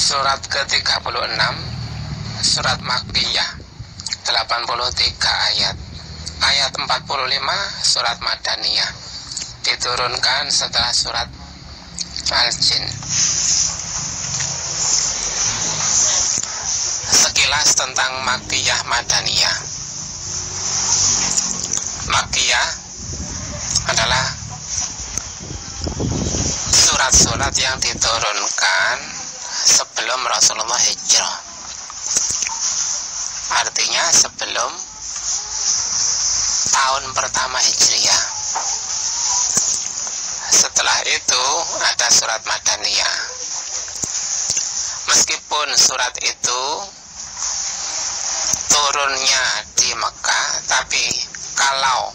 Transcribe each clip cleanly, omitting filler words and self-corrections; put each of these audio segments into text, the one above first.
Surat ke-36, Surat Makkiyah, 83 ayat. Ayat 45, Surat Madaniyah, diturunkan setelah Surat Al-Jin. Sekilas tentang Makkiyah Madaniyah. Makkiyah adalah surat-surat yang diturunkan sebelum Rasulullah hijrah. Artinya sebelum tahun pertama Hijriah. Setelah itu ada surat Madaniyah. Meskipun surat itu turunnya di Mekah, tapi kalau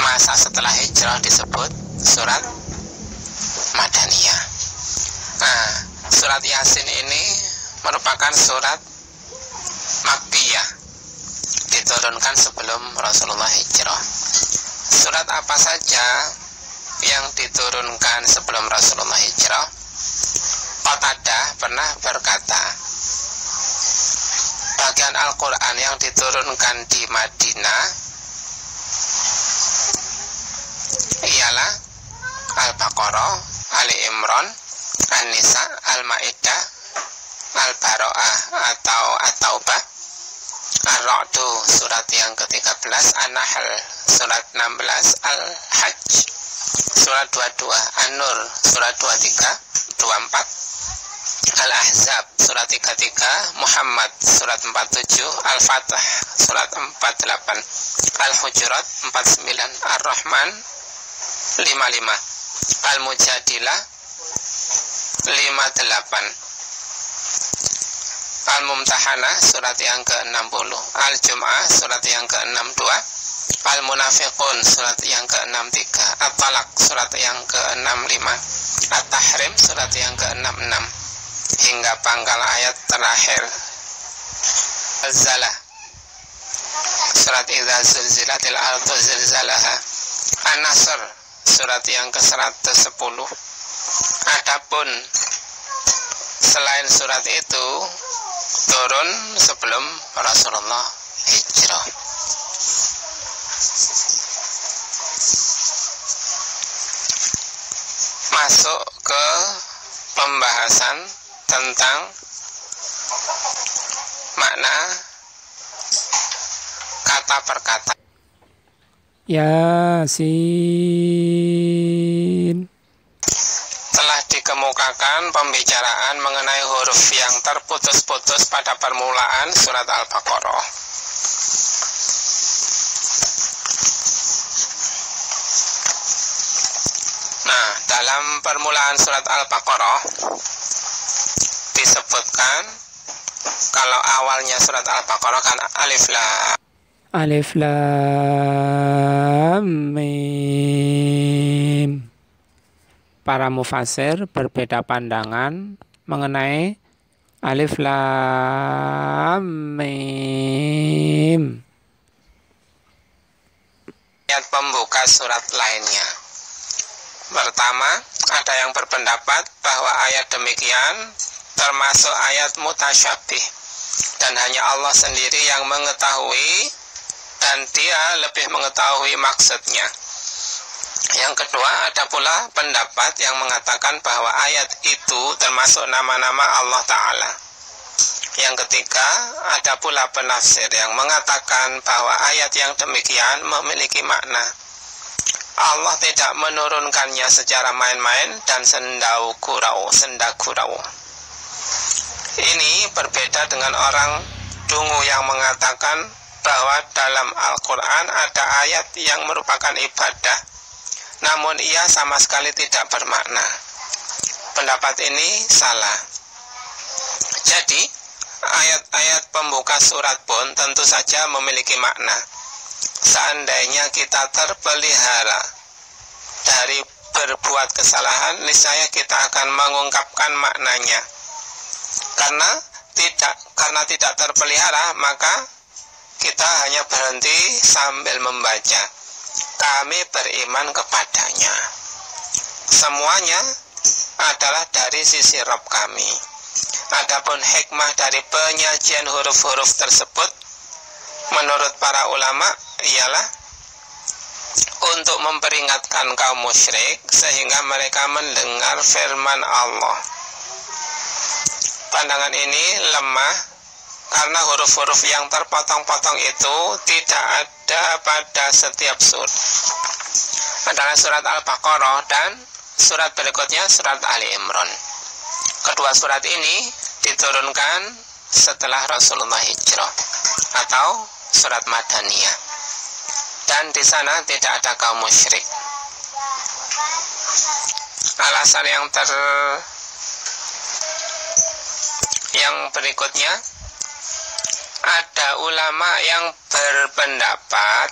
masa setelah hijrah disebut surat Madaniyah. Nah, surat Yasin ini merupakan surat Makkiyah, diturunkan sebelum Rasulullah hijrah. Surat apa saja yang diturunkan sebelum Rasulullah hijrah? Qatadah pernah berkata, bagian Al-Quran yang diturunkan di Madinah ialah Al-Baqarah, Ali Imran, An-Nisa, Al-Ma'idah, Al-Baro'ah atau At-Taubah, Ar-Ra'du surat yang ke-13, An-Nahl surat 16, Al-Hajj surat 22, An-Nur surat 23, 24, Al-Ahzab surat 33, Muhammad surat 47, Al-Fatah surat 48, Al-Hujurat 49, Ar-Rahman 55, Al-Mujadilah 58, Al-Mumtahanah surat yang ke-60, Al-Jum'ah surat yang ke-62, Al-Munafiqun surat yang ke-63, At-Talaq surat yang ke-65, At-Tahrim surat yang ke-66, hingga pangkal ayat terakhir Az-Zalah surat Idza Zulzilatil Ardu Zilzalaha, An-Nasr surat yang ke-110. Adapun selain surat itu turun sebelum Rasulullah hijrah. Masuk ke pembahasan tentang makna kata per kata. Yasin. Telah dikemukakan pembicaraan mengenai huruf yang terputus-putus pada permulaan surat Al-Baqarah. Nah, dalam permulaan surat Al-Baqarah disebutkan kalau awalnya surat Al-Baqarah kan Alif Lam Mim. Para mufasir berbeda pandangan mengenai Alif Lam Mim. Ayat pembuka surat lainnya. Pertama, ada yang berpendapat bahwa ayat demikian termasuk ayat mutasyabih dan hanya Allah sendiri yang mengetahui dan dia lebih mengetahui maksudnya. Yang kedua, ada pula pendapat yang mengatakan bahwa ayat itu termasuk nama-nama Allah Ta'ala. Yang ketiga, ada pula penafsir yang mengatakan bahwa ayat yang demikian memiliki makna. Allah tidak menurunkannya secara main-main dan senda gurau. Ini berbeda dengan orang dungu yang mengatakan bahwa dalam Al-Quran ada ayat yang merupakan ibadah, namun ia sama sekali tidak bermakna. Pendapat ini salah. Jadi, ayat-ayat pembuka surat pun tentu saja memiliki makna. Seandainya kita terpelihara dari berbuat kesalahan, niscaya kita akan mengungkapkan maknanya. Karena tidak terpelihara, maka kita hanya berhenti sambil membaca. Kami beriman kepadanya. semuanya adalah dari sisi Rabb kami. Adapun hikmah dari penyajian huruf-huruf tersebut menurut para ulama ialah untuk memperingatkan kaum musyrik sehingga mereka mendengar firman Allah. Pandangan ini lemah karena huruf-huruf yang terpotong-potong itu tidak ada pada setiap surat. Adalah surat Al-Baqarah dan surat berikutnya surat Ali Imran. Kedua surat ini diturunkan setelah Rasulullah hijrah atau surat Madaniyah. Dan di sana tidak ada kaum musyrik. Alasan yang berikutnya, ada ulama yang berpendapat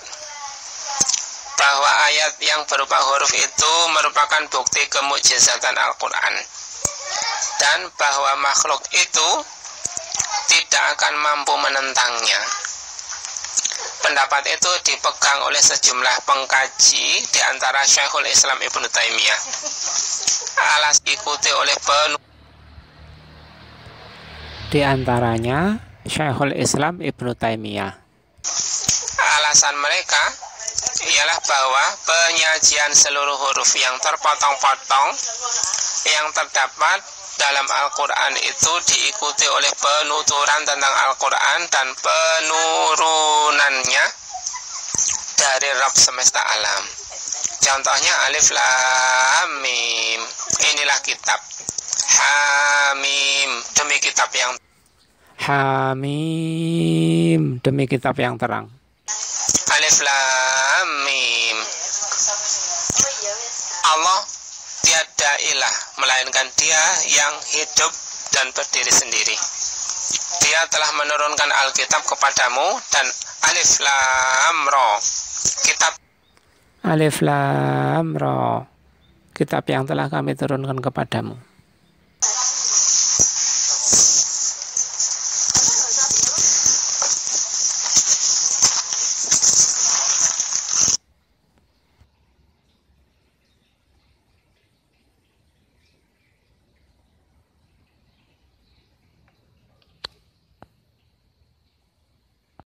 bahwa ayat yang berupa huruf itu merupakan bukti kemukjizatan Al-Quran, dan bahwa makhluk itu tidak akan mampu menentangnya. Pendapat itu dipegang oleh sejumlah pengkaji, di antara Syekhul Islam Ibnu Taimiyah. Alas ikuti oleh di antaranya Syekhul Islam Ibnu Taimiyah. Alasan mereka ialah bahwa penyajian seluruh huruf yang terpotong-potong yang terdapat dalam Al-Quran itu diikuti oleh penuturan tentang Al-Quran dan penurunannya dari Rabb semesta alam. Contohnya Alif Lam Mim, inilah kitab. Hamim, demi kitab yang Hamim, demi kitab yang terang. Alif Lam Mim. Allah tiada ilah melainkan Dia yang hidup dan berdiri sendiri. Dia telah menurunkan Alkitab kepadamu, dan Alif Lam Ra, kitab Alif Lam Ra, kitab yang telah kami turunkan kepadamu.